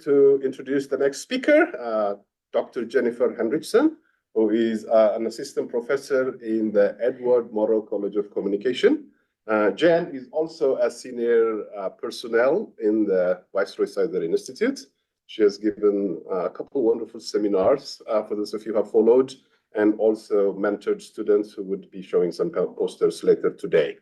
to introduce the next speaker, Dr. Jennifer Henriksson, who is an assistant professor in the Edward Morrow College of Communication. Jen is also a senior personnel in the Viceroy CySER Institute. She has given a couple wonderful seminars for those of you who have followed, and also mentored students who would be showing some posters later today.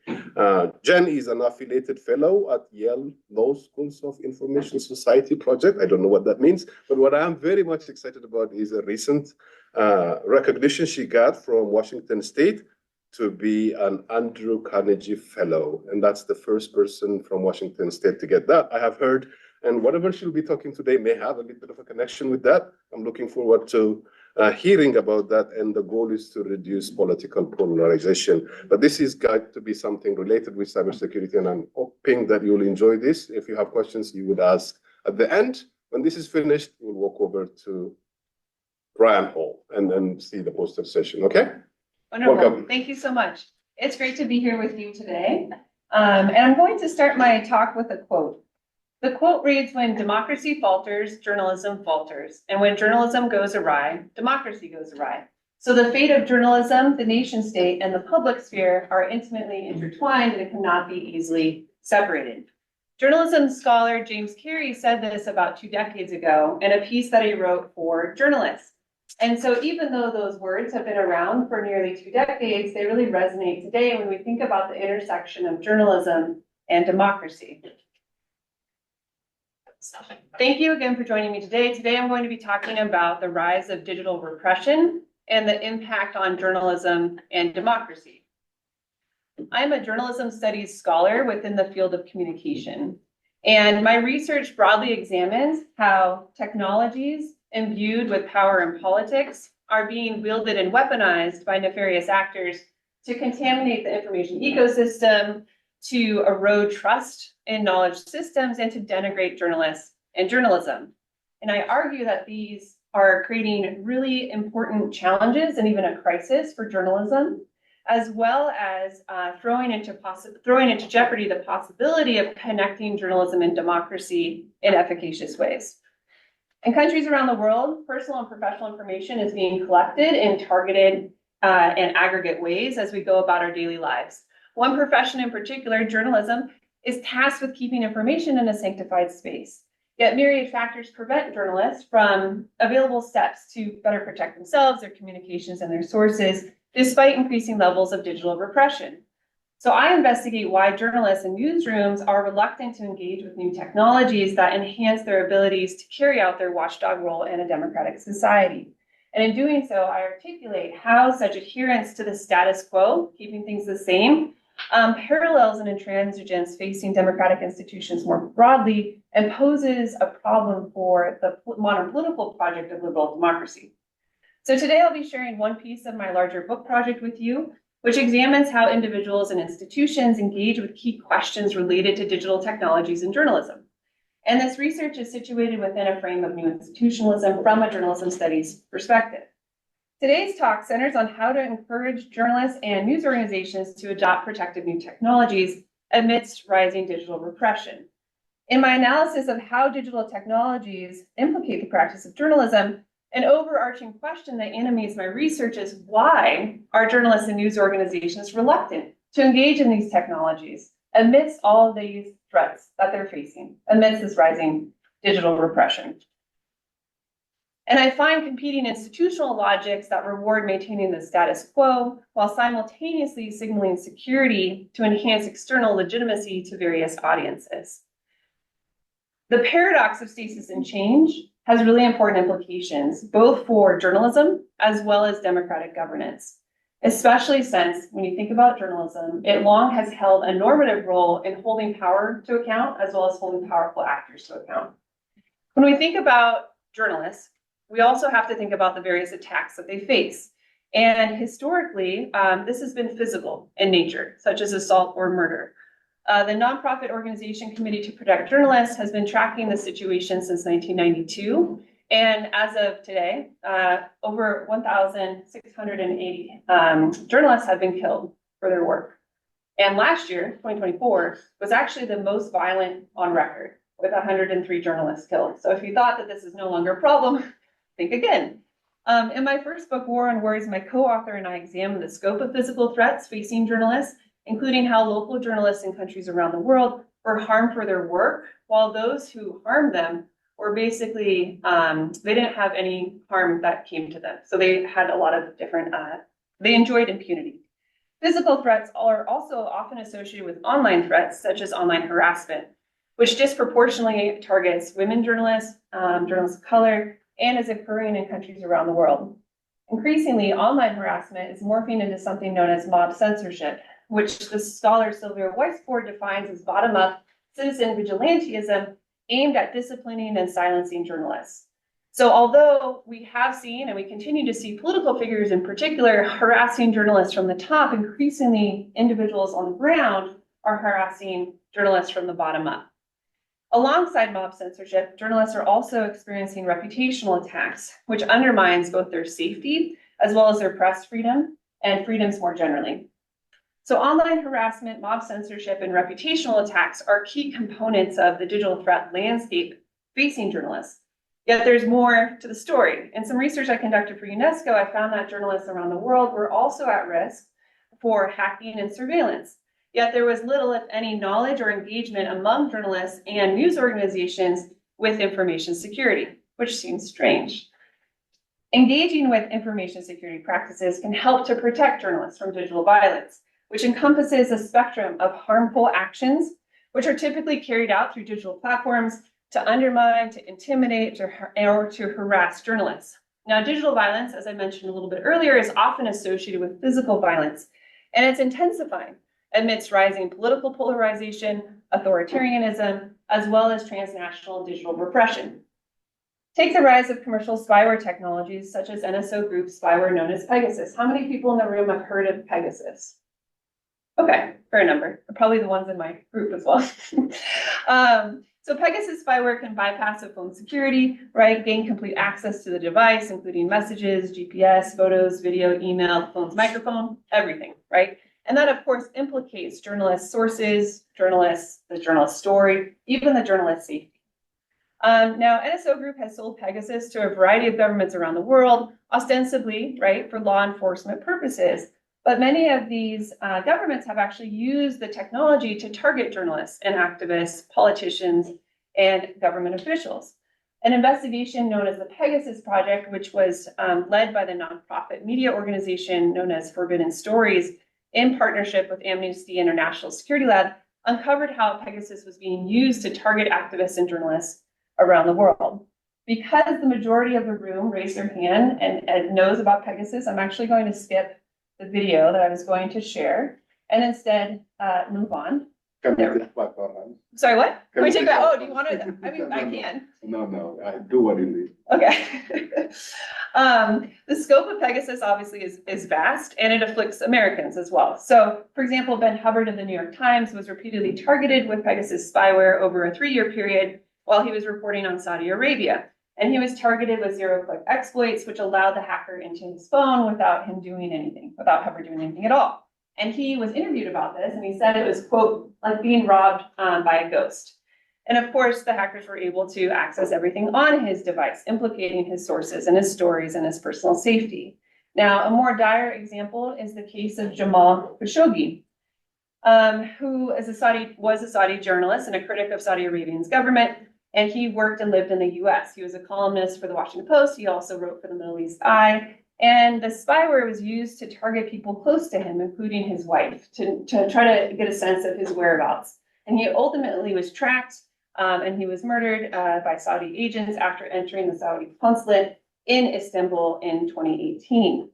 Jen is an affiliated fellow at Yale Law School's of Information Society project. I don't know what that means, but what I'm very much excited about is a recent recognition she got from Washington State to be an Andrew Carnegie Fellow. And that's the first person from Washington State to get that, I have heard. And whatever she'll be talking today may have a little bit of a connection with that. I'm looking forward to hearing about that, and the goal is to reduce political polarization. But this is going to be something related with cybersecurity, and I'm hoping that you'll enjoy this. If you have questions, you would ask at the end. When this is finished, we'll walk over to Brian Hall and then see the poster session, okay? Wonderful. Welcome. Thank you so much. It's great to be here with you today. And I'm going to start my talk with a quote. The quote reads, "When democracy falters, journalism falters. And when journalism goes awry, democracy goes awry." So the fate of journalism, the nation state, and the public sphere are intimately intertwined and cannot be easily separated. Journalism scholar James Carey said this about 2 decades ago in a piece that he wrote for journalists. And so even though those words have been around for nearly 2 decades, they really resonate today when we think about the intersection of journalism and democracy. Thank you again for joining me today. Today I'm going to be talking about the rise of digital repression and the impact on journalism and democracy. I'm a journalism studies scholar within the field of communication, and my research broadly examines how technologies imbued with power and politics are being wielded and weaponized by nefarious actors to contaminate the information ecosystem, to erode trust in knowledge systems, and to denigrate journalists and journalism. And I argue that these are creating really important challenges and even a crisis for journalism, as well as throwing into jeopardy the possibility of connecting journalism and democracy in efficacious ways. In countries around the world, personal and professional information is being collected in targeted and aggregate ways as we go about our daily lives. One profession in particular, journalism, is tasked with keeping information in a sanctified space. Yet myriad factors prevent journalists from available steps to better protect themselves, their communications, and their sources, despite increasing levels of digital repression. So I investigate why journalists and newsrooms are reluctant to engage with new technologies that enhance their abilities to carry out their watchdog role in a democratic society. And in doing so, I articulate how such adherence to the status quo, keeping things the same, parallels and intransigence facing democratic institutions more broadly, and poses a problem for the modern political project of liberal democracy. So today I'll be sharing one piece of my larger book project with you, which examines how individuals and institutions engage with key questions related to digital technologies in journalism. And this research is situated within a frame of new institutionalism from a journalism studies perspective. Today's talk centers on how to encourage journalists and news organizations to adopt protective new technologies amidst rising digital repression. In my analysis of how digital technologies implicate the practice of journalism, an overarching question that animates my research is why are journalists and news organizations reluctant to engage in these technologies amidst all of these threats that they're facing, amidst this rising digital repression? And I find competing institutional logics that reward maintaining the status quo while simultaneously signaling security to enhance external legitimacy to various audiences. The paradox of stasis and change has really important implications, both for journalism as well as democratic governance, especially since when you think about journalism, it long has held a normative role in holding power to account as well as holding powerful actors to account. When we think about journalists, we also have to think about the various attacks that they face. And historically, this has been physical in nature, such as assault or murder. The nonprofit organization Committee to Protect Journalists has been tracking the situation since 1992. And as of today, over 1,680 journalists have been killed for their work. And last year, 2024, was actually the most violent on record. with 103 journalists killed. So if you thought that this is no longer a problem, think again. In my first book, War on Words, my co-author and I examined the scope of physical threats facing journalists, including how local journalists in countries around the world were harmed for their work, while those who harmed them were basically, they didn't have any harm that came to them. So they had a lot of different, they enjoyed impunity. Physical threats are also often associated with online threats, such as online harassment, which disproportionately targets women journalists, journalists of color, and is occurring in countries around the world. Increasingly, online harassment is morphing into something known as mob censorship, which the scholar Sylvia Weisford defines as bottom-up citizen vigilantism aimed at disciplining and silencing journalists. So although we have seen and we continue to see political figures in particular harassing journalists from the top, increasingly individuals on the ground are harassing journalists from the bottom up. Alongside mob censorship, journalists are also experiencing reputational attacks, which undermines both their safety as well as their press freedom and freedoms more generally. So online harassment, mob censorship, and reputational attacks are key components of the digital threat landscape facing journalists. Yet there's more to the story. In some research I conducted for UNESCO, I found that journalists around the world were also at risk for hacking and surveillance. Yet there was little, if any, knowledge or engagement among journalists and news organizations with information security, which seems strange. Engaging with information security practices can help to protect journalists from digital violence, which encompasses a spectrum of harmful actions, which are typically carried out through digital platforms to undermine, to intimidate, or to harass journalists. Now, digital violence, as I mentioned a little bit earlier, is often associated with physical violence, and it's intensifying amidst rising political polarization, authoritarianism, as well as transnational digital repression. Take the rise of commercial spyware technologies such as NSO Group spyware known as Pegasus. How many people in the room have heard of Pegasus? Okay, fair number. Probably the ones in my group as well. So Pegasus spyware can bypass a phone security, right? Gain complete access to the device, including messages, GPS, photos, video, email, phone's microphone, everything, right? And that, of course, implicates journalists' sources, journalists, the journalist's story, even the journalist's safety. Now, NSO Group has sold Pegasus to a variety of governments around the world, ostensibly, right, for law enforcement purposes. But many of these governments have actually used the technology to target journalists and activists, politicians, and government officials. An investigation known as the Pegasus Project, which was led by the nonprofit media organization known as Forbidden Stories, in partnership with Amnesty International Security Lab, uncovered how Pegasus was being used to target activists and journalists around the world. Because the majority of the room raised their hand and knows about Pegasus, I'm actually going to skip the video that I was going to share and instead move on. Can we take back our hands? Sorry, what? Can we we take take that? back- Oh, do you want to? I mean, I can. No, I do what you need. Okay. The scope of Pegasus obviously is vast, and it afflicts Americans as well. So, for example, Ben Hubbard of the New York Times was repeatedly targeted with Pegasus spyware over a 3-year period while he was reporting on Saudi Arabia. And he was targeted with zero-click exploits, which allowed the hacker into his phone without him doing anything, without Hubbard doing anything at all. And he was interviewed about this, and he said it was, quote, like being robbed by a ghost. And of course, the hackers were able to access everything on his device, implicating his sources and his stories and his personal safety. Now, a more dire example is the case of Jamal Khashoggi, who was a Saudi journalist and a critic of Saudi Arabia's government, and he worked and lived in the US. He was a columnist for the Washington Post. He also wrote for the Middle East Eye. And the spyware was used to target people close to him, including his wife, to try to get a sense of his whereabouts. And he ultimately was tracked and he was murdered by Saudi agents after entering the Saudi consulate in Istanbul in 2018.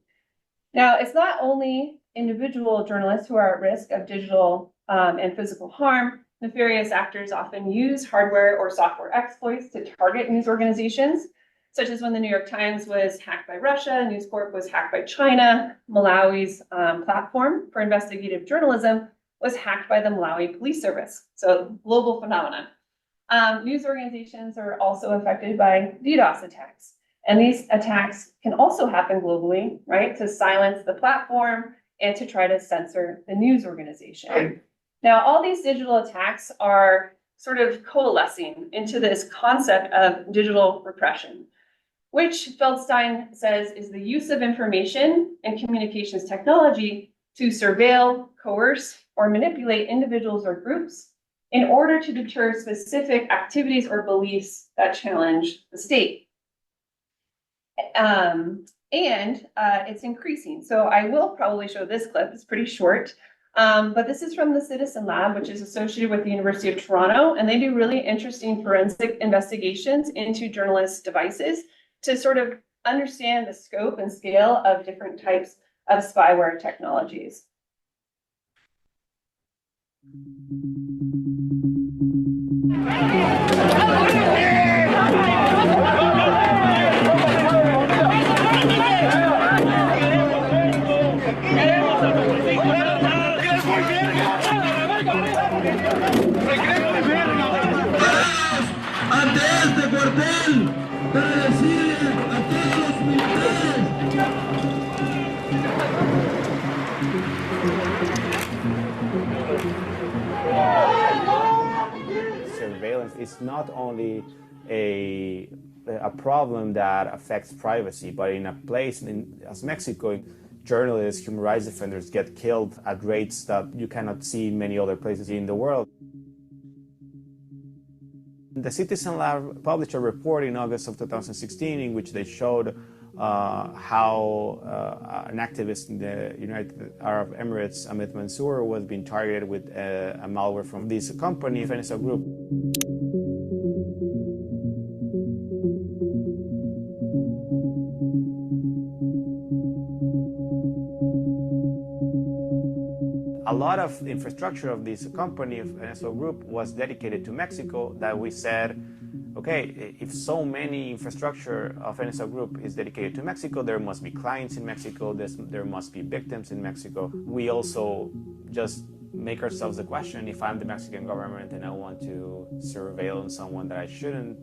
Now, it's not only individual journalists who are at risk of digital and physical harm. Nefarious actors often use hardware or software exploits to target news organizations, such as when the New York Times was hacked by Russia, News Corp was hacked by China, Malawi's platform for investigative journalism was hacked by the Malawi Police Service. So global phenomenon. News organizations are also affected by DDoS attacks. And these attacks can also happen globally, right, to silence the platform and to try to censor the news organization. Now, all these digital attacks are sort of coalescing into this concept of digital repression, which Feldstein says is the use of information and communications technology to surveil, coerce, or manipulate individuals or groups in order to deter specific activities or beliefs that challenge the state. It's increasing. So I will probably show this clip. It's pretty short. But this is from the Citizen Lab, which is associated with the University of Toronto, and they do really interesting forensic investigations into journalists' devices to sort of understand the scope and scale of different types of spyware technologies. Ante este cuartel para decirle a todos los militares. Surveillance is not only a problem that affects privacy, but in a place as Mexico, journalists, human rights defenders get killed at rates that you cannot see in many other places in the world. The Citizen Lab published a report in August of 2016 in which they showed how an activist in the United Arab Emirates, Ahmed Mansour, was being targeted with a malware from this company, CySER Group. A lot of the infrastructure of this company, CySER Group, was dedicated to Mexico. That we said, okay, if so many infrastructure of CySER Group is dedicated to Mexico, there must be clients in Mexico, there must be victims in Mexico. We also just make ourselves the question, if I'm the Mexican government and I want to surveil on someone that I shouldn't,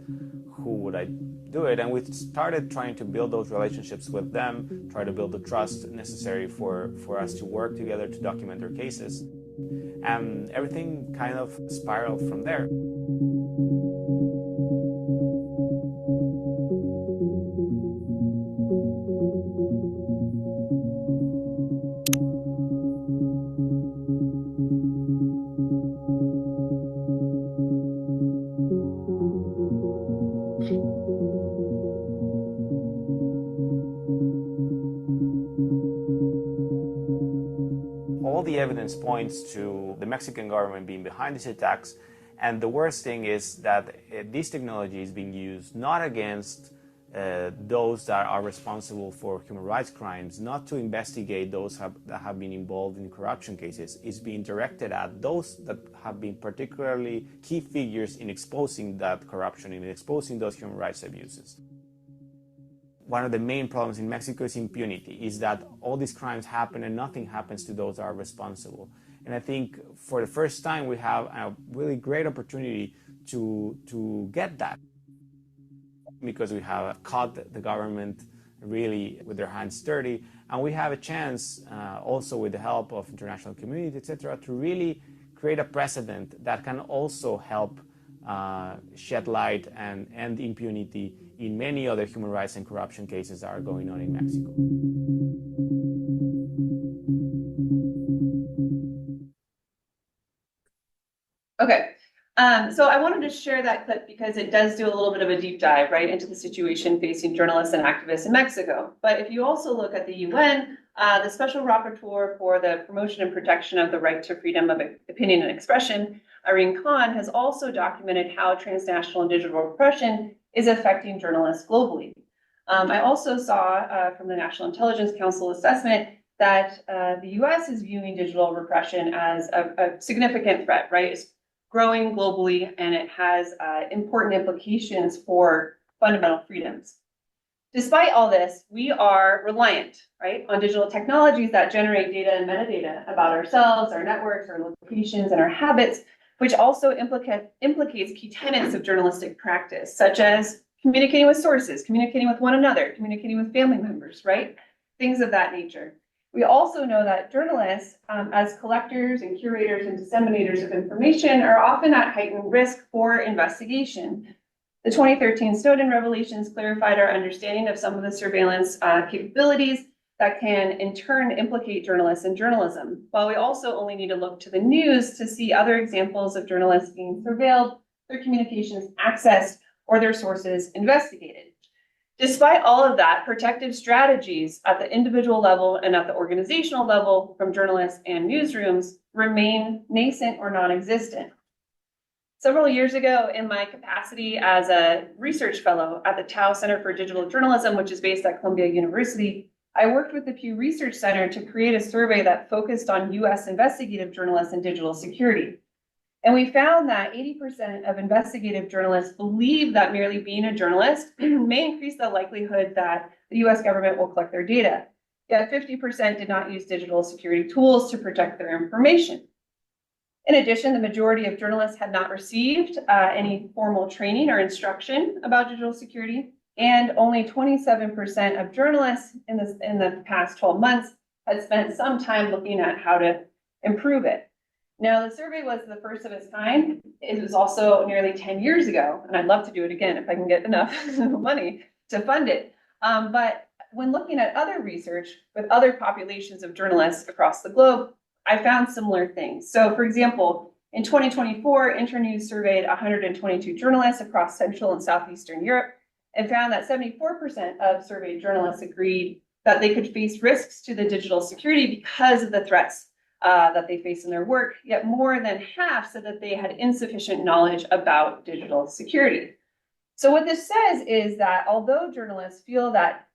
who would I do it? And we started trying to build those relationships with them, try to build the trust necessary for us to work together to document their cases. And everything kind of spiraled from there. All the evidence points to the Mexican government being behind these attacks, and the worst thing is that this technology is being used not against those that are responsible for human rights crimes, not to investigate those that have been involved in corruption cases. It's being directed at those that have been particularly key figures in exposing that corruption, in exposing those human rights abuses. One of the main problems in Mexico is impunity, is that all these crimes happen and nothing happens to those that are responsible. And I think for the first time we have a really great opportunity to get that, because we have caught the government really with their hands dirty, and we have a chance also with the help of international community, etc., to really create a precedent that can also help shed light and end impunity in many other human rights and corruption cases that are going on in Mexico. Okay, so I wanted to share that clip because it does do a little bit of a deep dive right into the situation facing journalists and activists in Mexico. But if you also look at the UN, the Special Rapporteur for the Promotion and Protection of the Right to Freedom of Opinion and Expression, Irene Khan, has also documented how transnational and digital repression is affecting journalists globally. I also saw from the National Intelligence Council assessment that the US is viewing digital repression as a significant threat, right? It's growing globally and it has important implications for fundamental freedoms. Despite all this, we are reliant, right, on digital technologies that generate data and metadata about ourselves, our networks, our locations, and our habits, which also implicates key tenets of journalistic practice, such as communicating with sources, communicating with one another, communicating with family members, right? Things of that nature. We also know that journalists, as collectors and curators and disseminators of information, are often at heightened risk for investigation. The 2013 Snowden revelations clarified our understanding of some of the surveillance capabilities that can in turn implicate journalists and journalism, while we also only need to look to the news to see other examples of journalists being surveilled, their communications accessed, or their sources investigated. Despite all of that, protective strategies at the individual level and at the organizational level from journalists and newsrooms remain nascent or non-existent. Several years ago, in my capacity as a research fellow at the Tao Center for Digital Journalism, which is based at Columbia University, I worked with the Pew Research Center to create a survey that focused on US investigative journalists and digital security. And we found that 80% of investigative journalists believe that merely being a journalist may increase the likelihood that the US government will collect their data. Yet 50% did not use digital security tools to protect their information. In addition, the majority of journalists had not received any formal training or instruction about digital security, and only 27% of journalists in the past 12 months had spent some time looking at how to improve it. Now, the survey was the first of its kind. It was also nearly 10 years ago, and I'd love to do it again if I can get enough money to fund it. But when looking at other research with other populations of journalists across the globe, I found similar things. So, for example, in 2024, Internews surveyed 122 journalists across Central and Southeastern Europe and found that 74% of surveyed journalists agreed that they could face risks to the digital security because of the threats that they face in their work, yet more than half said that they had insufficient knowledge about digital security. So what this says is that although journalists feel that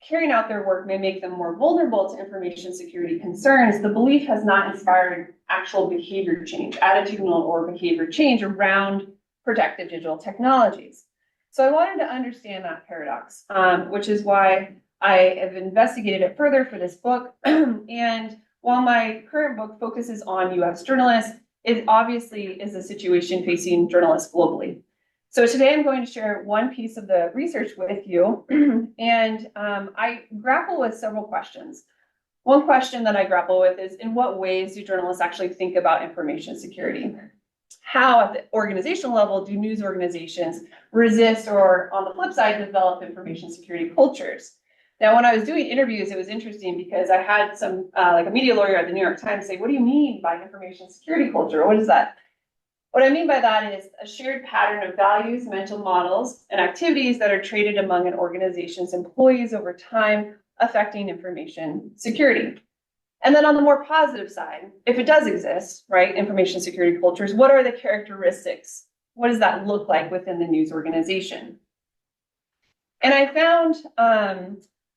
carrying out their work may make them more vulnerable to information security concerns, the belief has not inspired actual behavior change, attitudinal or behavior change around protective digital technologies. So I wanted to understand that paradox, which is why I have investigated it further for this book. And while my current book focuses on US journalists, it obviously is a situation facing journalists globally. So today I'm going to share one piece of the research with you, and I grapple with several questions. One question that I grapple with is, in what ways do journalists actually think about information security? How, at the organizational level, do news organizations resist or, on the flip side, develop information security cultures? Now, when I was doing interviews, it was interesting because I had some, like a media lawyer at the New York Times say, what do you mean by information security culture? What is that? What I mean by that is a shared pattern of values, mental models, and activities that are traded among an organization's employees over time, affecting information security. And then on the more positive side, if it does exist, right, information security cultures, what are the characteristics? What does that look like within the news organization? And I found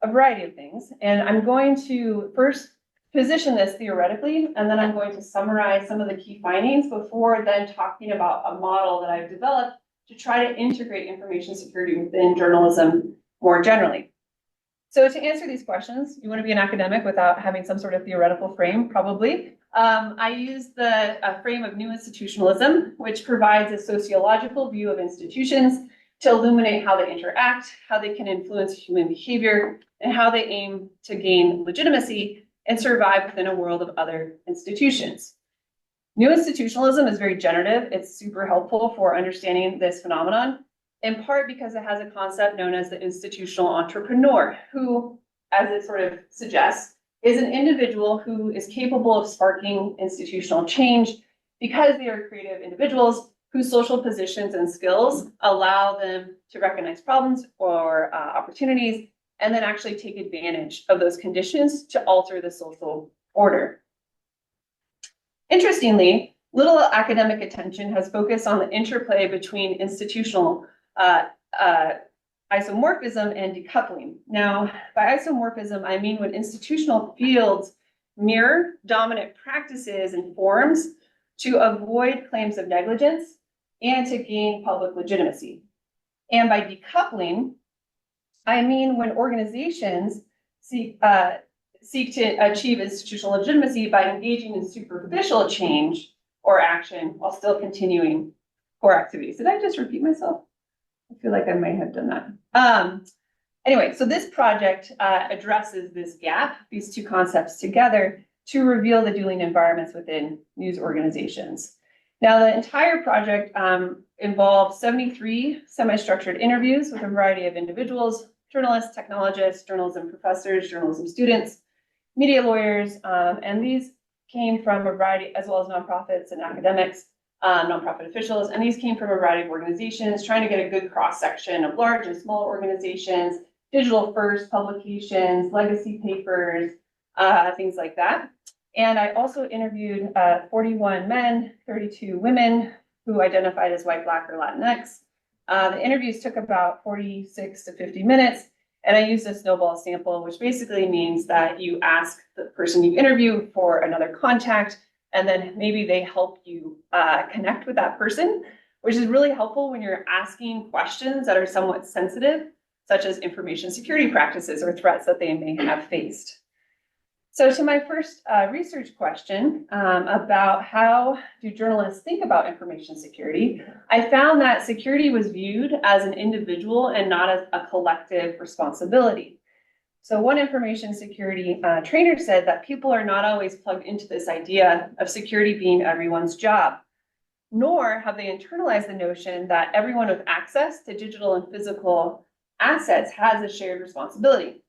a variety of things, and I'm going to first position this theoretically, and then I'm going to summarize some of the key findings before then talking about a model that I've developed to try to integrate information security within journalism more generally. So to answer these questions, you want to be an academic without having some sort of theoretical frame, probably. I use the frame of new institutionalism, which provides a sociological view of institutions to illuminate how they interact, how they can influence human behavior, and how they aim to gain legitimacy and survive within a world of other institutions. New institutionalism is very generative. It's super helpful for understanding this phenomenon, in part because it has a concept known as the institutional entrepreneur, who, as it sort of suggests, is an individual who is capable of sparking institutional change because they are creative individuals whose social positions and skills allow them to recognize problems or opportunities and then actually take advantage of those conditions to alter the social order. Interestingly, little academic attention has focused on the interplay between institutional isomorphism and decoupling. Now, by isomorphism, I mean when institutional fields mirror dominant practices and forms to avoid claims of negligence and to gain public legitimacy. And by decoupling, I mean when organizations seek to achieve institutional legitimacy by engaging in superficial change or action while still continuing core activities. Did I just repeat myself? I feel like I might have done that. Anyway, so this project addresses this gap, these two concepts together, to reveal the dueling environments within news organizations. Now, the entire project involved 73 semi-structured interviews with a variety of individuals, journalists, technologists, journalism professors, journalism students, media lawyers, and these came from a variety, as well as nonprofits and academics, nonprofit officials, and these came from a variety of organizations trying to get a good cross-section of large and small organizations, digital first publications, legacy papers, things like that. And I also interviewed 41 men, 32 women who identified as white, Black, or Latinx. The interviews took about 46 to 50 minutes, and I used a snowball sample, which basically means that you ask the person you interview for another contact, and then maybe they help you connect with that person, which is really helpful when you're asking questions that are somewhat sensitive, such as information security practices or threats that they may have faced. So to my first research question about how do journalists think about information security, I found that security was viewed as an individual and not as a collective responsibility. So one information security trainer said that people are not always plugged into this idea of security being everyone's job, nor have they internalized the notion that everyone with access to digital and physical assets has a shared responsibility.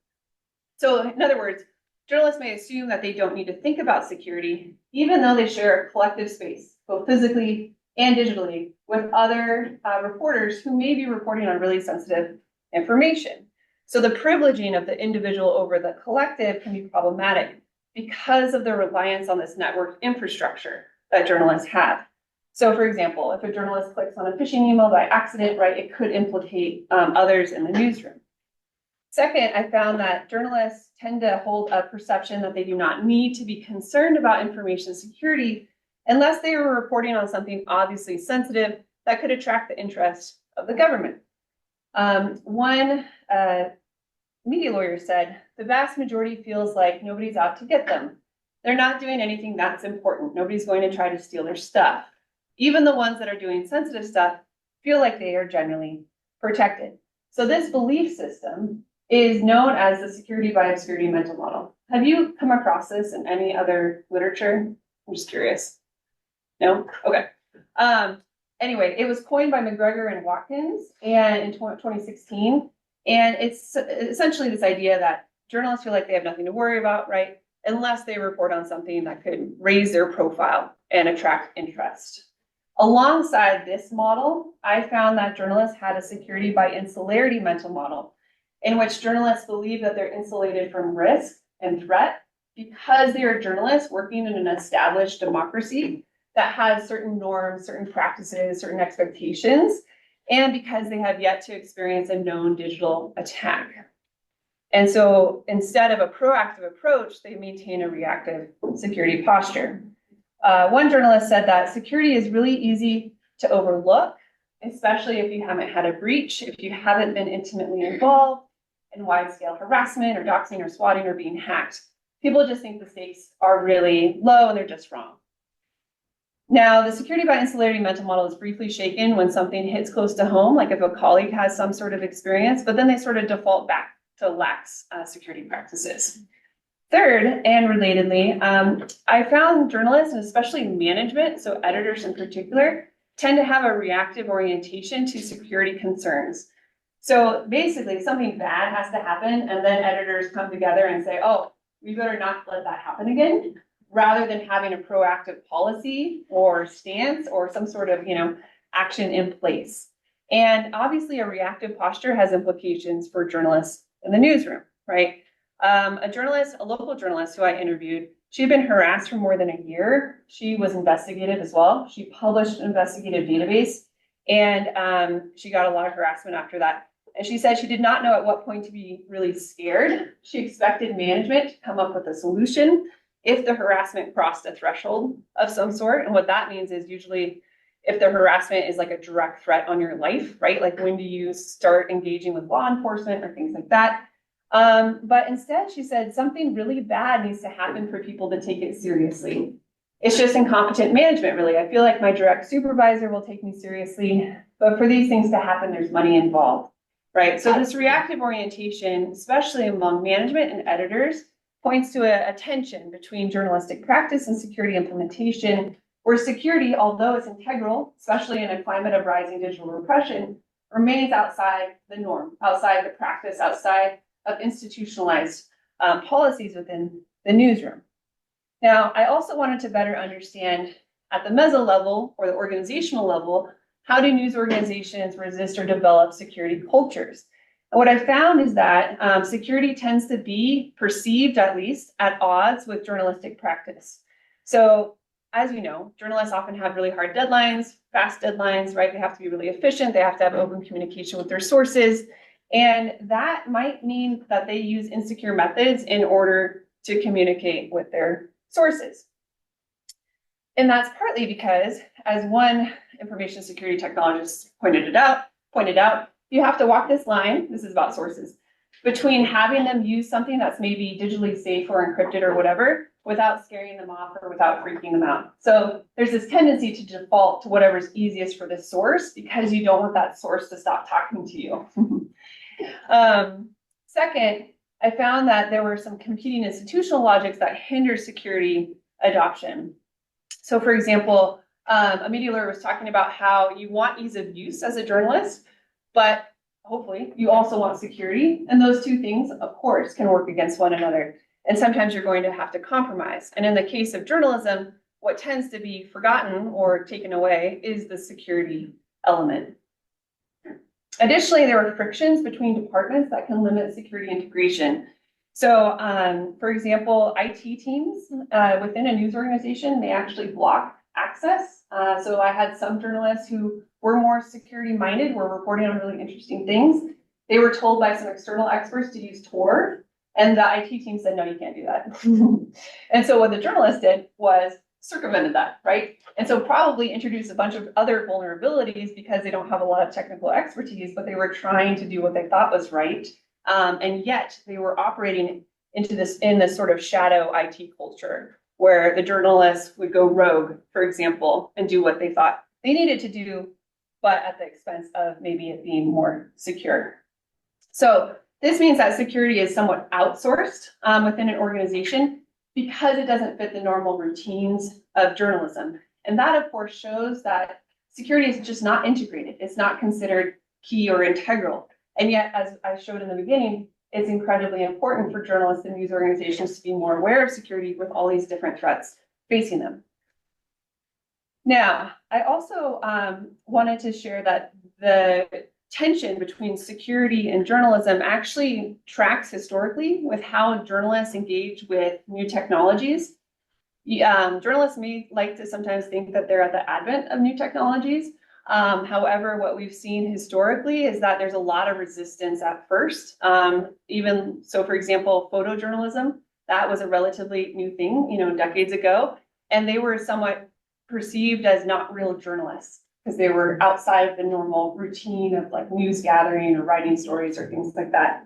So in other words, journalists may assume that they don't need to think about security, even though they share a collective space, both physically and digitally, with other reporters who may be reporting on really sensitive information. So the privileging of the individual over the collective can be problematic because of the reliance on this network infrastructure that journalists have. So for example, if a journalist clicks on a phishing email by accident, right, it could implicate others in the newsroom. Second, I found that journalists tend to hold a perception that they do not need to be concerned about information security unless they are reporting on something obviously sensitive that could attract the interest of the government. One media lawyer said, the vast majority feels like nobody's out to get them. They're not doing anything that's important. Nobody's going to try to steal their stuff. Even the ones that are doing sensitive stuff feel like they are generally protected. So this belief system is known as the security by obscurity mental model. Have you come across this in any other literature? I'm just curious. No? Okay. Anyway, it was coined by McGregor and Watkins and in 2016. And it's essentially this idea that journalists feel like they have nothing to worry about, right? Unless they report on something that could raise their profile and attract interest. Alongside this model, I found that journalists had a security by insularity mental model, in which journalists believe that they're insulated from risk and threat because they are journalists working in an established democracy that has certain norms, certain practices, certain expectations, and because they have yet to experience a known digital attack. And so instead of a proactive approach, they maintain a reactive security posture. One journalist said that security is really easy to overlook, especially if you haven't had a breach, if you haven't been intimately involved in wide-scale harassment or doxing or swatting or being hacked. People just think the stakes are really low and they're just wrong. Now, the security by insularity mental model is briefly shaken when something hits close to home, like if a colleague has some sort of experience, but then they sort of default back to lax security practices. Third, and relatedly, I found journalists, and especially management, so editors in particular, tend to have a reactive orientation to security concerns. So basically, something bad has to happen, and then editors come together and say, oh, we better not let that happen again, rather than having a proactive policy or stance or some sort of, action in place. And obviously, a reactive posture has implications for journalists in the newsroom, right? A local journalist who I interviewed, she'd been harassed for more than a year. She was investigated as well. She published an investigative database, and she got a lot of harassment after that. And she said she did not know at what point to be really scared. She expected management to come up with a solution if the harassment crossed a threshold of some sort. And what that means is usually if the harassment is like a direct threat on your life, right? Like when do you start engaging with law enforcement or things like that? But instead, she said something really bad needs to happen for people to take it seriously. It's just incompetent management, really. I feel like my direct supervisor will take me seriously, but for these things to happen, there's money involved. right? So this reactive orientation, especially among management and editors, points to a tension between journalistic practice and security implementation, where security, although it's integral, especially in a climate of rising digital repression, remains outside the norm, outside the practice, outside of institutionalized policies within the newsroom. Now, I also wanted to better understand at the meso level or the organizational level, how do news organizations resist or develop security cultures? And what I found is that security tends to be perceived, at least, at odds with journalistic practice. So as we know, journalists often have really hard deadlines, fast deadlines, right? They have to be really efficient. They have to have open communication with their sources. And that might mean that they use insecure methods in order to communicate with their sources. And that's partly because, as one information security technologist pointed out, you have to walk this line, this is about sources, between having them use something that's maybe digitally safe or encrypted or whatever, without scaring them off or without freaking them out. So there's this tendency to default to whatever's easiest for the source because you don't want that source to stop talking to you. Second, I found that there were some competing institutional logics that hinder security adoption. So for example, a media lawyer was talking about how you want ease of use as a journalist, but hopefully you also want security. And those two things, of course, can work against one another. And sometimes you're going to have to compromise. And in the case of journalism, what tends to be forgotten or taken away is the security element. Additionally, there are frictions between departments that can limit security integration. So, for example, IT teams within a news organization, they actually block access. So I had some journalists who were more security minded, were reporting on really interesting things. They were told by some external experts to use Tor, and the IT team said, no, you can't do that. And so what the journalist did was circumvented that, right? And so probably introduced a bunch of other vulnerabilities because they don't have a lot of technical expertise, but they were trying to do what they thought was right. And yet they were operating in this sort of shadow IT culture where the journalists would go rogue, for example, and do what they thought they needed to do, but at the expense of maybe it being more secure. So this means that security is somewhat outsourced within an organization because it doesn't fit the normal routines of journalism. And that, of course, shows that security is just not integrated. It's not considered key or integral. And yet, as I showed in the beginning, it's incredibly important for journalists and news organizations to be more aware of security with all these different threats facing them. Now, I also wanted to share that the tension between security and journalism actually tracks historically with how journalists engage with new technologies. Journalists may like to sometimes think that they're at the advent of new technologies. However, what we've seen historically is that there's a lot of resistance at first. Even so, for example, photojournalism, that was a relatively new thing, decades ago, and they were somewhat perceived as not real journalists because they were outside of the normal routine of like news gathering or writing stories or things like that.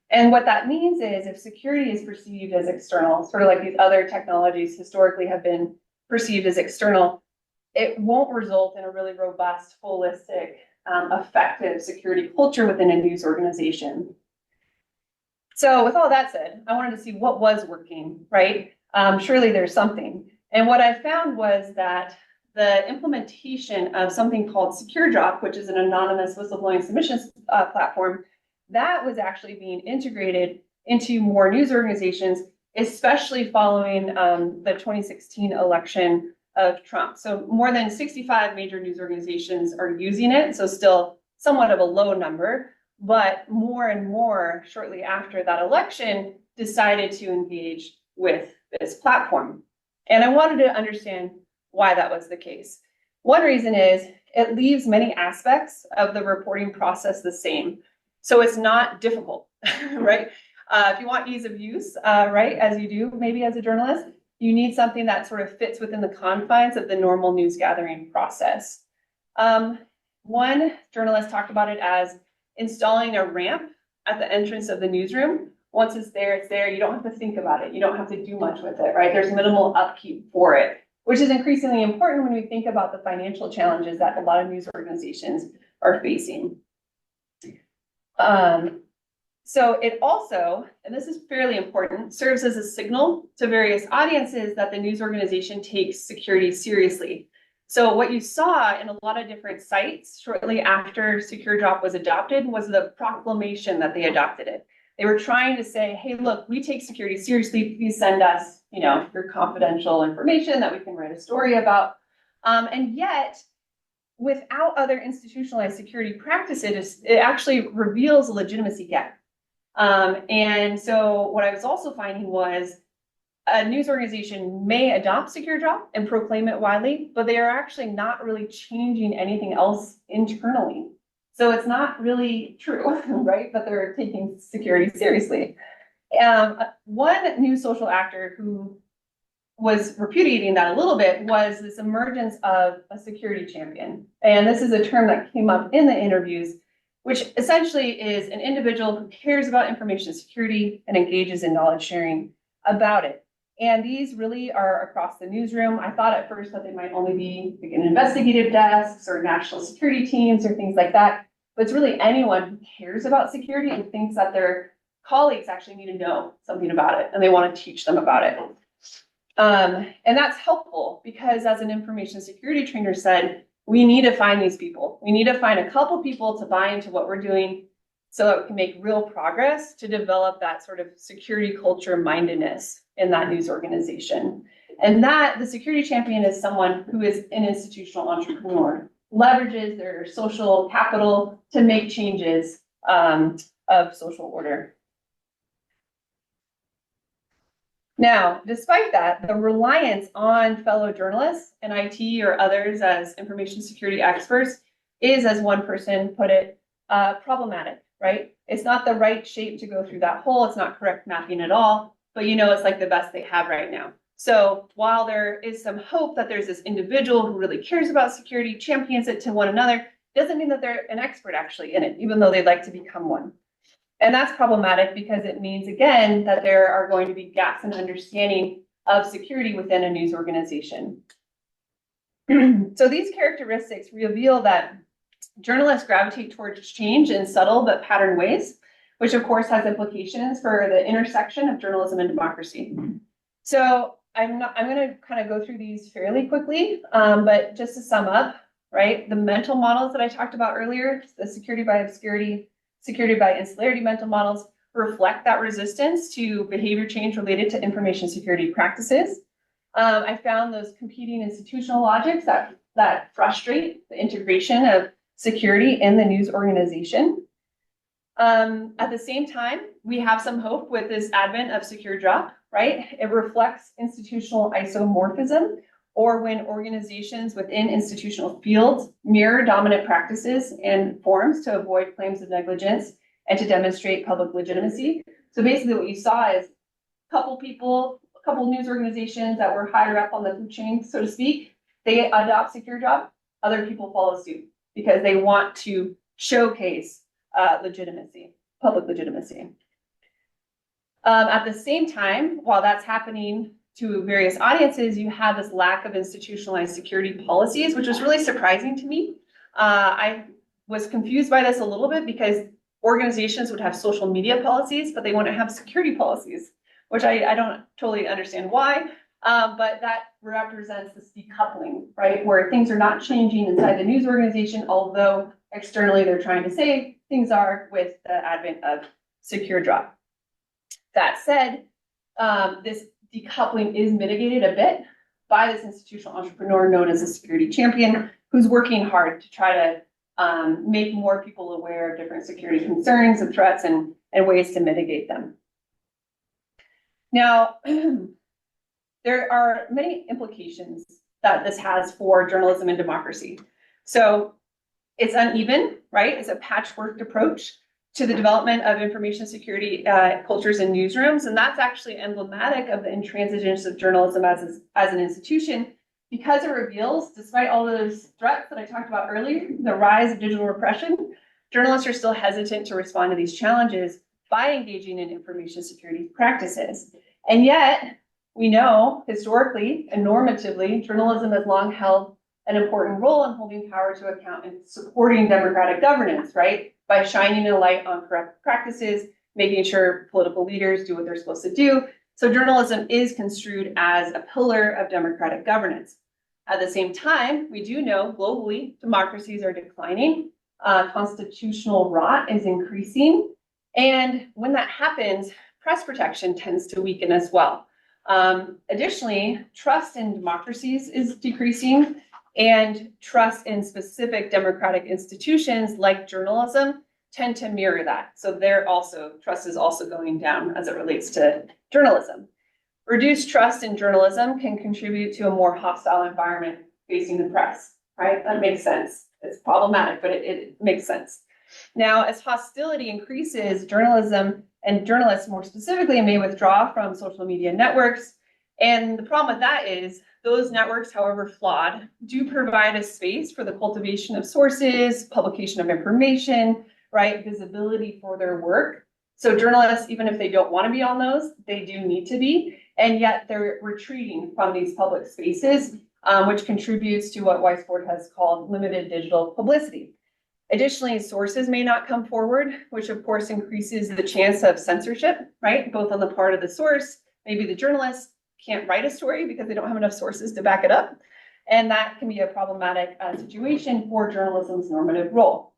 And what that means is if security is perceived as external, sort of like these other technologies historically have been perceived as external, it won't result in a really robust, holistic, effective security culture within a news organization. So with all that said, I wanted to see what was working, right? Surely there's something. And what I found was that the implementation of something called SecureDrop, which is an anonymous whistleblowing submissions platform, that was actually being integrated into more news organizations, especially following the 2016 election of Trump. So more than 65 major news organizations are using it. So still somewhat of a low number, but more and more shortly after that election decided to engage with this platform. And I wanted to understand why that was the case. One reason is it leaves many aspects of the reporting process the same. So it's not difficult, right? If you want ease of use, right, as you do maybe as a journalist, you need something that sort of fits within the confines of the normal news gathering process. One journalist talked about it as installing a ramp at the entrance of the newsroom. Once it's there, it's there. You don't have to think about it. You don't have to do much with it, right? There's minimal upkeep for it, which is increasingly important when we think about the financial challenges that a lot of news organizations are facing. So it also, and this is fairly important, serves as a signal to various audiences that the news organization takes security seriously. So what you saw in a lot of different sites shortly after Secure Drop was adopted was the proclamation that they adopted it. They were trying to say, hey, look, we take security seriously. Please send us, your confidential information that we can write a story about. And yet, without other institutionalized security practices, it actually reveals a legitimacy gap. And so what I was also finding was a news organization may adopt Secure Drop and proclaim it widely, but they are actually not really changing anything else internally. So it's not really true, right? That they're taking security seriously. One new social actor who was repudiating that a little bit was this emergence of a security champion. And this is a term that came up in the interviews, which essentially is an individual who cares about information security and engages in knowledge sharing about it. And these really are across the newsroom. I thought at first that they might only be like in investigative desks or national security teams or things like that. But it's really anyone who cares about security and thinks that their colleagues actually need to know something about it and they want to teach them about it. And that's helpful because, as an information security trainer said, we need to find these people. We need to find a couple people to buy into what we're doing so that we can make real progress to develop that sort of security culture mindedness in that news organization. And that the security champion is someone who is an institutional entrepreneur, leverages their social capital to make changes of social order. Now, despite that, the reliance on fellow journalists and IT or others as information security experts is, as one person put it, problematic, right? It's not the right shape to go through that hole. It's not correct mapping at all, but it's like the best they have right now. So while there is some hope that there's this individual who really cares about security, champions it to one another, doesn't mean that they're an expert actually in it, even though they'd like to become one. And that's problematic because it means, again, that there are going to be gaps in understanding of security within a news organization. So these characteristics reveal that journalists gravitate towards change in subtle but patterned ways, which of course has implications for the intersection of journalism and democracy. So I'm going to kind of go through these fairly quickly, but just to sum up, right, the mental models that I talked about earlier, the security by obscurity, security by insularity mental models, reflect that resistance to behavior change related to information security practices. I found those competing institutional logics that frustrate the integration of security in the news organization. At the same time, we have some hope with this advent of Secure Drop, right? It reflects institutional isomorphism, or when organizations within institutional fields mirror dominant practices and forms to avoid claims of negligence and to demonstrate public legitimacy. So basically what you saw is a couple news organizations that were higher up on the food chain, so to speak, they adopt Secure Drop, other people follow suit because they want to showcase legitimacy, public legitimacy. At the same time, while that's happening to various audiences, you have this lack of institutionalized security policies, which was really surprising to me. I was confused by this a little bit because organizations would have social media policies, but they wouldn't have security policies, which I don't totally understand why. But that represents this decoupling, right? Where things are not changing inside the news organization, although externally they're trying to say things are with the advent of Secure Drop. That said, this decoupling is mitigated a bit by this institutional entrepreneur known as a security champion, who's working hard to try to make more people aware of different security concerns and threats and ways to mitigate them. Now, there are many implications that this has for journalism and democracy. So it's uneven, right? It's a patchwork approach to the development of information security cultures in newsrooms. And that's actually emblematic of the intransigence of journalism as an institution, because it reveals, despite all those threats that I talked about earlier, the rise of digital repression, journalists are still hesitant to respond to these challenges by engaging in information security practices. And yet, we know historically and normatively, journalism has long held an important role in holding power to account and supporting democratic governance, right? by shining a light on corrupt practices, making sure political leaders do what they're supposed to do. So journalism is construed as a pillar of democratic governance. At the same time, we do know globally democracies are declining, constitutional rot is increasing, and when that happens, press protection tends to weaken as well. Additionally, trust in democracies is decreasing, and trust in specific democratic institutions like journalism tend to mirror that. So trust is also going down as it relates to journalism. Reduced trust in journalism can contribute to a more hostile environment facing the press, right? That makes sense. It's problematic, but it makes sense. Now, as hostility increases, journalism and journalists more specifically may withdraw from social media networks. And the problem with that is those networks, however flawed, do provide a space for the cultivation of sources, publication of information, right? Visibility for their work. So journalists, even if they don't want to be on those, they do need to be. And yet they're retreating from these public spaces, which contributes to what Weisbord has called limited digital publicity. Additionally, sources may not come forward, which of course increases the chance of censorship, right? Both on the part of the source, maybe the journalist can't write a story because they don't have enough sources to back it up. And that can be a problematic situation for journalism's normative role.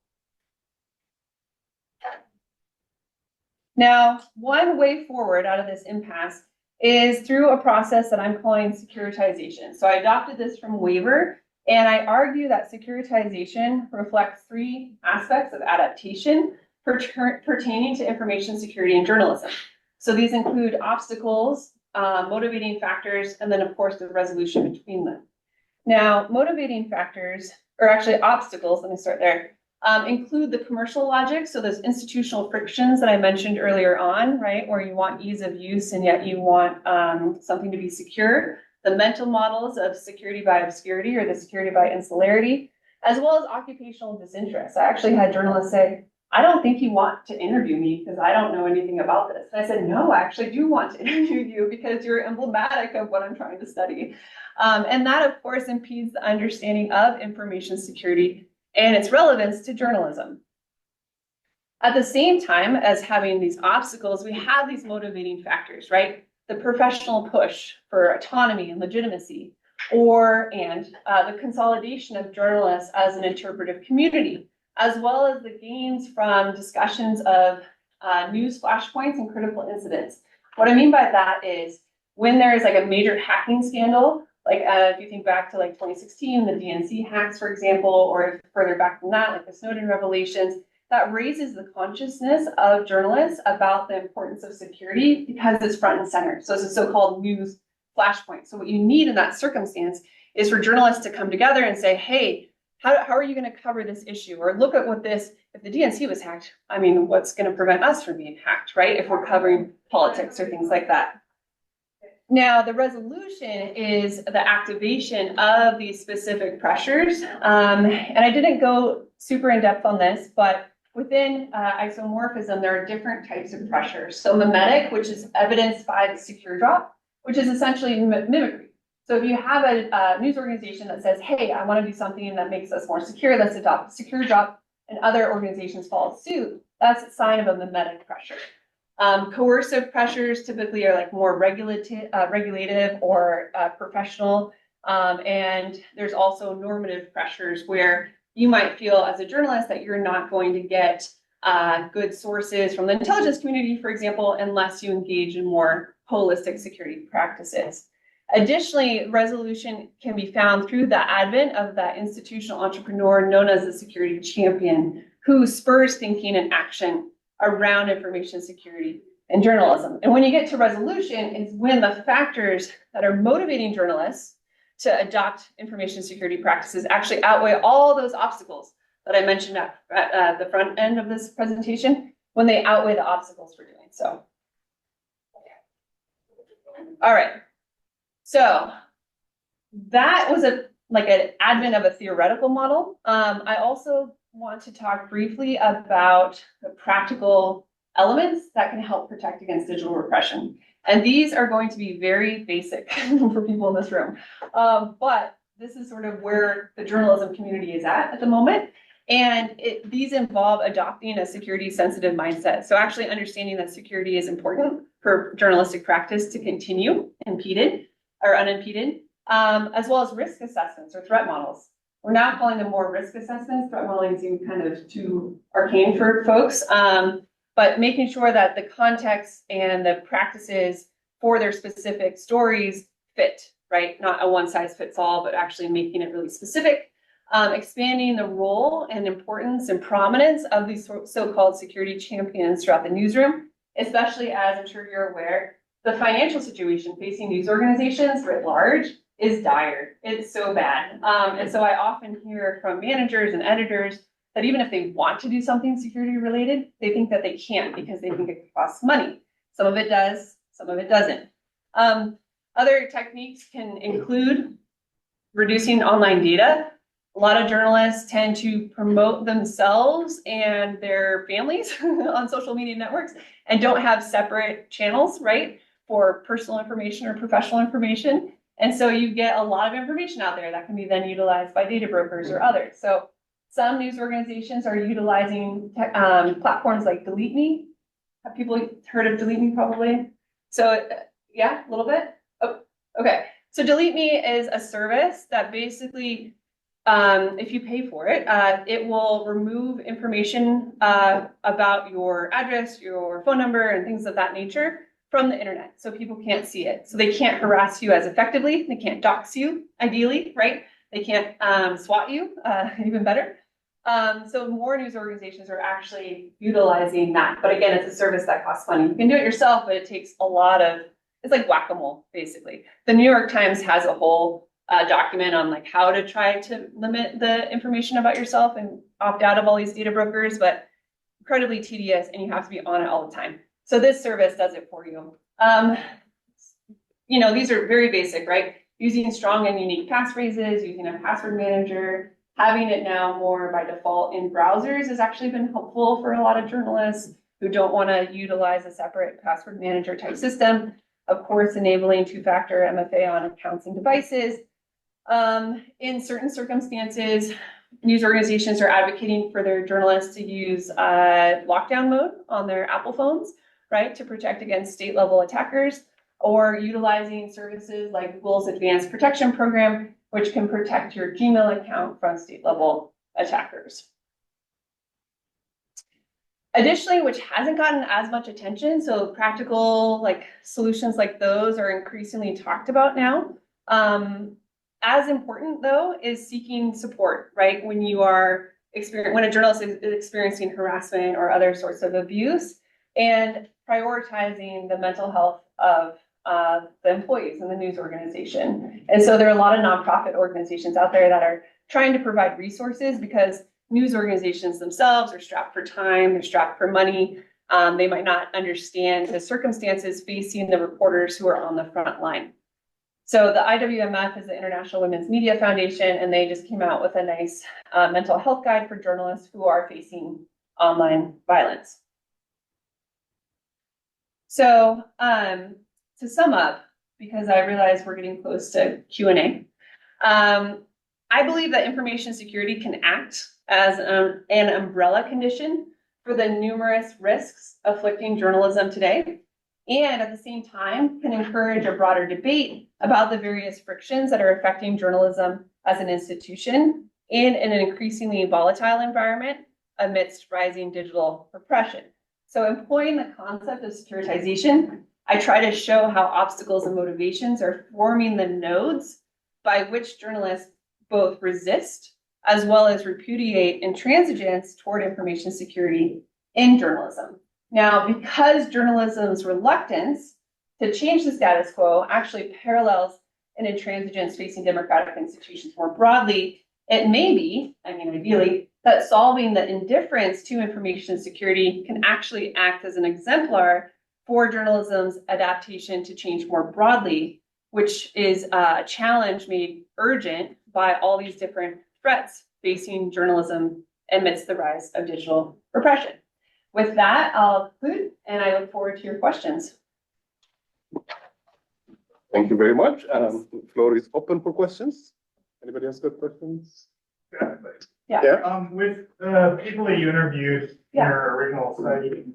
Now, one way forward out of this impasse is through a process that I'm calling securitization. So I adopted this from Waiver, and I argue that securitization reflects three aspects of adaptation pertaining to information security and journalism. So these include obstacles, motivating factors, and then of course the resolution between them. Now, motivating factors, or actually obstacles, let me start there, include the commercial logic, so those institutional frictions that I mentioned earlier on, right, where you want ease of use and yet you want something to be secure, the mental models of security by obscurity or the security by insularity, as well as occupational disinterest. I actually had journalists say, I don't think you want to interview me because I don't know anything about this. And I said, no, I actually do want to interview you because you're emblematic of what I'm trying to study. And that, of course, impedes the understanding of information security and its relevance to journalism. At the same time as having these obstacles, we have these motivating factors, right? The professional push for autonomy and legitimacy, the consolidation of journalists as an interpretive community, as well as the gains from discussions of news flashpoints and critical incidents. What I mean by that is when there's like a major hacking scandal, like if you think back to like 2016, the DNC hacks, for example, or further back than that, like the Snowden revelations, that raises the consciousness of journalists about the importance of security because it's front and center. So it's a so-called news flashpoint. So what you need in that circumstance is for journalists to come together and say, hey, how are you going to cover this issue? Or look at what this, if the DNC was hacked, I mean, what's going to prevent us from being hacked, right? If we're covering politics or things like that. Now, the resolution is the activation of these specific pressures. And I didn't go super in depth on this, but within isomorphism, there are different types of pressures. So mimetic, which is evidenced by the secure drop, which is essentially mimicry. So if you have a news organization that says, hey, I want to do something that makes us more secure, let's adopt a secure drop, and other organizations follow suit, that's a sign of a mimetic pressure. Coercive pressures typically are like more regulative or professional. And there's also normative pressures where you might feel as a journalist that you're not going to get good sources from the intelligence community, for example, unless you engage in more holistic security practices. Additionally, resolution can be found through the advent of that institutional entrepreneur known as the security champion, who spurs thinking and action around information security and journalism. And when you get to resolution is when the factors that are motivating journalists to adopt information security practices actually outweigh all those obstacles that I mentioned at the front end of this presentation, when they outweigh the obstacles for doing so. All right. So that was an advent of a theoretical model. I also want to talk briefly about the practical elements that can help protect against digital repression. And these are going to be very basic for people in this room. But this is sort of where the journalism community is at the moment. And these involve adopting a security-sensitive mindset. So actually understanding that security is important for journalistic practice to continue unimpeded, as well as risk assessments or threat models. We're now calling them more risk assessments. Threat modeling seems kind of too arcane for folks, but making sure that the context and the practices for their specific stories fit, right? Not a one-size-fits-all, but actually making it really specific. Expanding the role and importance and prominence of these so-called security champions throughout the newsroom, especially as I'm sure you're aware, the financial situation facing news organizations writ large is dire. It's so bad. And so I often hear from managers and editors that even if they want to do something security related, they think that they can't because they think it costs money. Some of it does, some of it doesn't. Other techniques can include reducing online data. A lot of journalists tend to promote themselves and their families on social media networks and don't have separate channels, right, for personal information or professional information. And so you get a lot of information out there that can be then utilized by data brokers or others. So some news organizations are utilizing platforms like Delete Me. Have people heard of Delete Me probably? So yeah, a little bit. Oh, okay. So Delete Me is a service that basically if you pay for it, it will remove information about your address, your phone number, and things of that nature from the internet, so people can't see it. So they can't harass you as effectively. They can't dox you, ideally, right? They can't swat you, even better. So more news organizations are actually utilizing that. But again, it's a service that costs money. You can do it yourself, but it takes a lot of, it's like whack-a-mole, basically. The New York Times has a whole document on like how to try to limit the information about yourself and opt out of all these data brokers, but incredibly tedious and you have to be on it all the time. So this service does it for you. You know, these are very basic, right? Using strong and unique passphrases, using a password manager, having it now more by default in browsers has actually been helpful for a lot of journalists who don't want to utilize a separate password manager type system. Of course, enabling two-factor MFA on accounts and devices. In certain circumstances, news organizations are advocating for their journalists to use lockdown mode on their Apple phones, right, to protect against state-level attackers, or utilizing services like Google's Advanced Protection Program, which can protect your Gmail account from state-level attackers. Additionally, which hasn't gotten as much attention, so practical like solutions like those are increasingly talked about now. As important though is seeking support, right? When you are when a journalist is experiencing harassment or other sorts of abuse, and prioritizing the mental health of the employees in the news organization. And so there are a lot of nonprofit organizations out there that are trying to provide resources because news organizations themselves are strapped for time, they're strapped for money. They might not understand the circumstances facing the reporters who are on the front line. So the IWMF is the International Women's Media Foundation, and they just came out with a nice mental health guide for journalists who are facing online violence. So to sum up, because I realize we're getting close to Q&A, I believe that information security can act as an umbrella condition for the numerous risks afflicting journalism today, and at the same time can encourage a broader debate about the various frictions that are affecting journalism as an institution in an increasingly volatile environment amidst rising digital repression. So employing the concept of securitization, I try to show how obstacles and motivations are forming the nodes by which journalists both resist as well as repudiate intransigence toward information security in journalism. Now, because journalism's reluctance to change the status quo actually parallels an intransigence facing democratic institutions more broadly, it may be, I mean, ideally, that solving the indifference to information security can actually act as an exemplar for journalism's adaptation to change more broadly, which is a challenge made urgent by all these different threats facing journalism amidst the rise of digital repression. With that, I'll conclude, and I look forward to your questions. Thank you very much. The floor is open for questions. Anybody else got questions? Yeah, thanks. With the people that you interviewed in Yeah. your original study,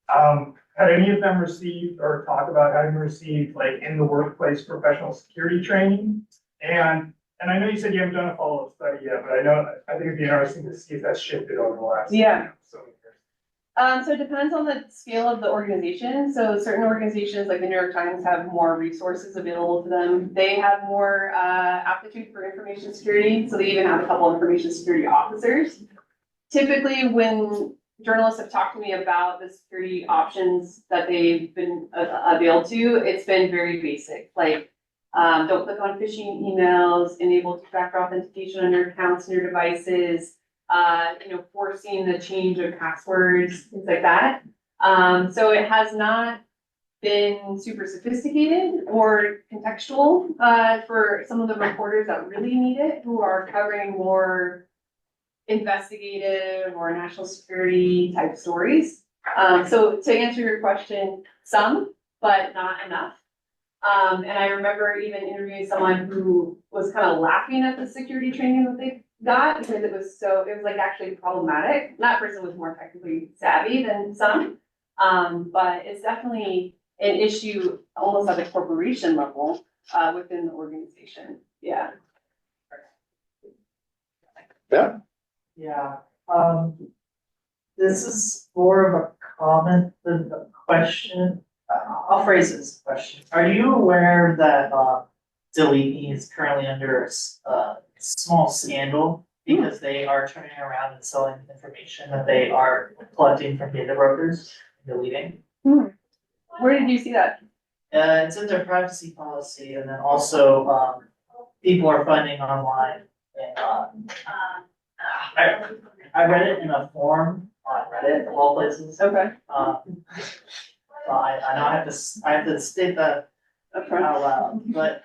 had any of them received or talk about having received like in the workplace professional security training? And I know you said you haven't done a follow-up study yet, but I think it'd be interesting to see if that's shifted over the last. Yeah. So many years. So it depends on the scale of the organization. So certain organizations like the New York Times have more resources available to them. They have more aptitude for information security. So they even have a couple of information security officers. Typically, when journalists have talked to me about the security options that they've been availed to, it's been very basic, like don't click on phishing emails, enable two-factor authentication on your accounts and your devices, forcing the change of passwords, things like that. So it has not been super sophisticated or contextual for some of the reporters that really need it, who are covering more investigative or national security type stories. So to answer your question, some, but not enough. And I remember even interviewing someone who was kind of laughing at the security training that they got because it was like actually problematic. That person was more technically savvy than some, but it's definitely an issue almost at the corporation level within the organization. Yeah. Yeah. Yeah, this is more of a comment than a question. I'll phrase it as a question. Are you aware that Delete Me is currently under a small scandal because they are turning around and selling information that they are collecting from data brokers and deleting? Where did you see that? It's in their privacy policy, and then also people are finding online. And, I read it in a forum on Reddit of all places. Okay. So I know I have to state that out loud, but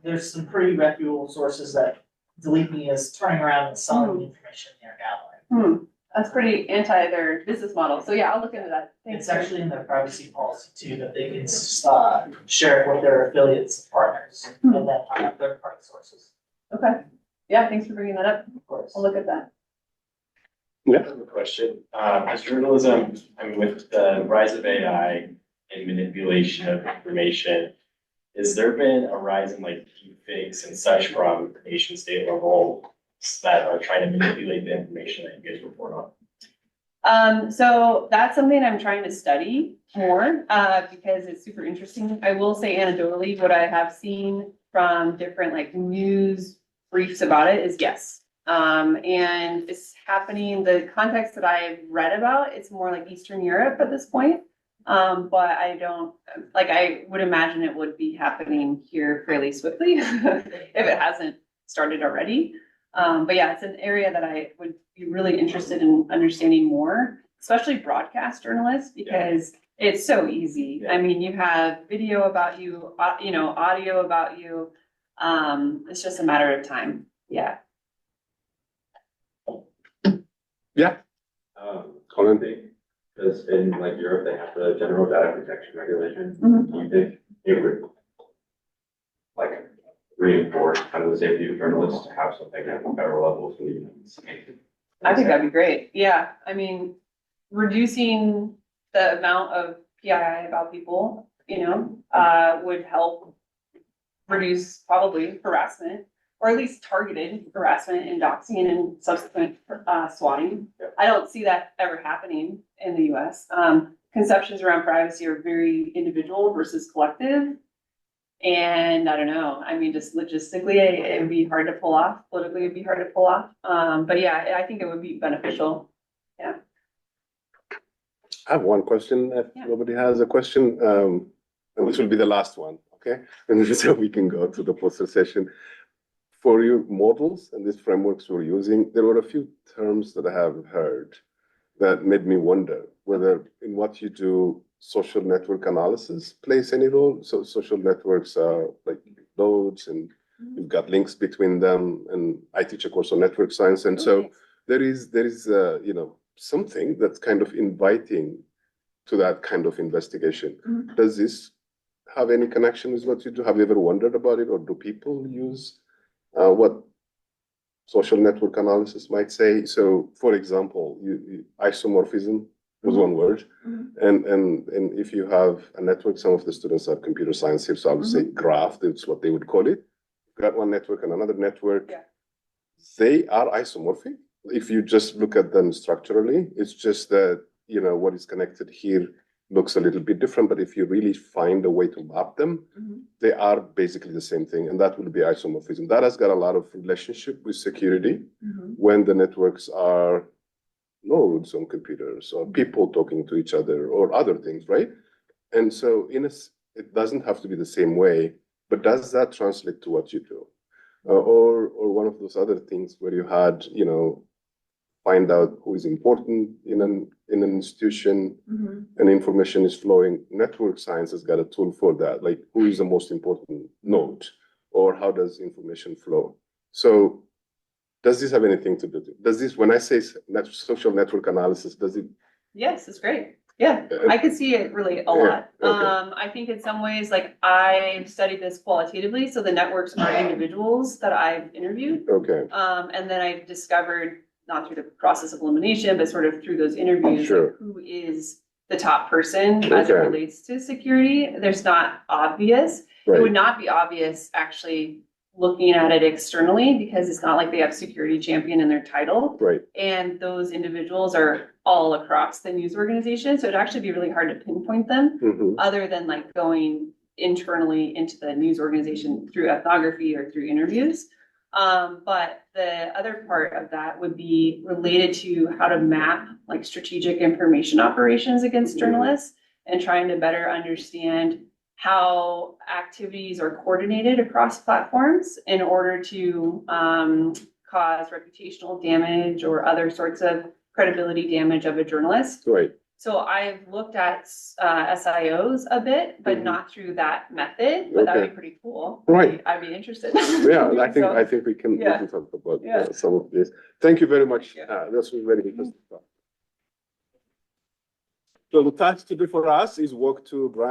there's some pretty reputable sources that Delete Me is turning around and selling the information in their gallery. That's pretty anti their business model. So yeah, I'll look into that. Thanks. It's actually in their privacy policy too, that they can share it with their affiliates and partners and then third-party sources. Okay. Yeah, thanks for bringing that up. Of course. I'll look at that. Yeah. I have a question. As journalism, with the rise of AI and manipulation of information, has there been a rise in like deepfakes and such from nation state level that are trying to manipulate the information that you guys report on? So that's something I'm trying to study more because it's super interesting. I will say anecdotally, what I have seen from different like news briefs about it is yes. And it's happening, the context that I've read about, it's more like Eastern Europe at this point. But I would imagine it would be happening here fairly swiftly if it hasn't started already. But yeah, it's an area that I would be really interested in understanding more, especially broadcast journalists, because it's so easy. Yeah. I mean, you have video about you, audio about you. It's just a matter of time. Yeah. Yeah. Common thing, because in like Europe, they have the general data protection regulation. Mhm. Do you think it would like reinforce kind of the safety of journalists to have something at the federal level? So you I think that'd be great. Yeah, I mean, reducing the amount of PII about people, would help reduce probably harassment, or at least targeted harassment and doxing and subsequent swatting. Yeah. I don't see that ever happening in the US. Conceptions around privacy are very individual versus collective. And I don't know, I mean, just logistically, it would be hard to pull off. Politically, it'd be hard to pull off. But yeah, I think it would be beneficial. Yeah. I have one question. If Yeah. nobody has a question, and this will be the last one, okay? And so we can go to the poster session. For your models and these frameworks we're using, there were a few terms that I have heard that made me wonder whether in what you do, social network analysis plays any role. So social networks are like nodes and you've got links between them. And I teach a course on network science. And so there is something that's kind of inviting to that kind of investigation. Mhm. Does this have any connection with what you do? Have you ever wondered about it, or do people use what social network analysis might say. So, for example, isomorphism was one word. And if you have a network, some of the students are computer science here, so I would say graph, that's what they would call it. Got one network and another network. Yeah. They are isomorphic. If you just look at them structurally, it's just that, what is connected here looks a little bit different, but if you really find a way to map them, they are basically the same thing, and that would be isomorphism. That has got a lot of relationship with security when the networks are nodes on computers or people talking to each other or other things, right? And so it doesn't have to be the same way, but does that translate to what you do? Or one of those other things where you had, find out who is important in an institution and information is flowing. Network science has got a tool for that, like who is the most important node or how does information flow? So does this have anything to do? When I say social network analysis, does it? Yes, it's great. Yeah, I could see it relate a lot. Okay. I think in some ways, like I've studied this qualitatively, so the networks are individuals that I've interviewed. Okay. And then I've discovered, not through the process of elimination, but sort of through those interviews, Sure. like who is the top person as it Okay. relates to security. There's not obvious. Right. It would not be obvious actually looking at it externally because it's not like they have security champion in their title. Right. And those individuals are all across the news organization. So it'd actually be really hard to pinpoint them other than like going internally into the news organization through ethnography or through interviews. But the other part of that would be related to how to map like strategic information operations against journalists and trying to better understand how activities are coordinated across platforms in order to cause reputational damage or other sorts of credibility damage of a journalist. Right. So I've looked at SIOs a bit, but not through that method, but that would be pretty cool. Right. I'd be interested. Yeah, I think we can talk about some of this. Thank you very much. That's very interesting. So the task today for us is walk to Brian.